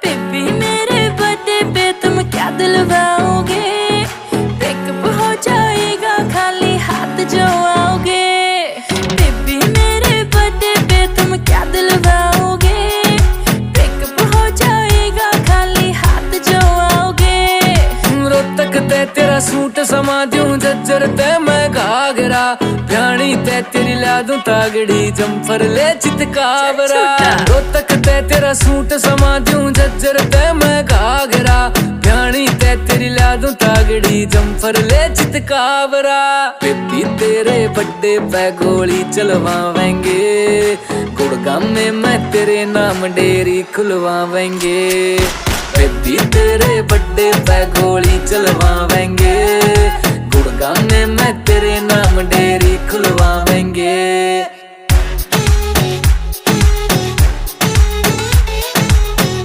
Baby मेरे birthday पे तुम क्या दिलवाओगे? ब्रेकअप हो जाएगा खाली हाथ जो आओगे। बेबी मेरे बर्थडे पे तुम क्या दिलवाओगे? ब्रेकअप हो जाएगा खाली हाथ जो आओगे। रोहतक ते तेरा सूट समा दूं, जज्जर ते मैं घाघरा, भ्याणी ते तेरी ला दूं तागड़ी, जम्फर ले चितकावरा। रोहतक ते तेरा सूट समा दूं, जज्जर ते मैं घाघरा, भ्याणी ते तेरी ला दूं तागड़ी, जम्फर ले चितकावरा। बेबी तेरे बर्थडे पे गोली चलवावेंगे, गुड़गांव में मैं तेरे नाम डेयरी खुलवावेंगे। बेबी तेरे बर्थडे पे गोली चलवावेंगे, गुड़गांव में मैं तेरे नाम डेयरी खुलवावेंगे।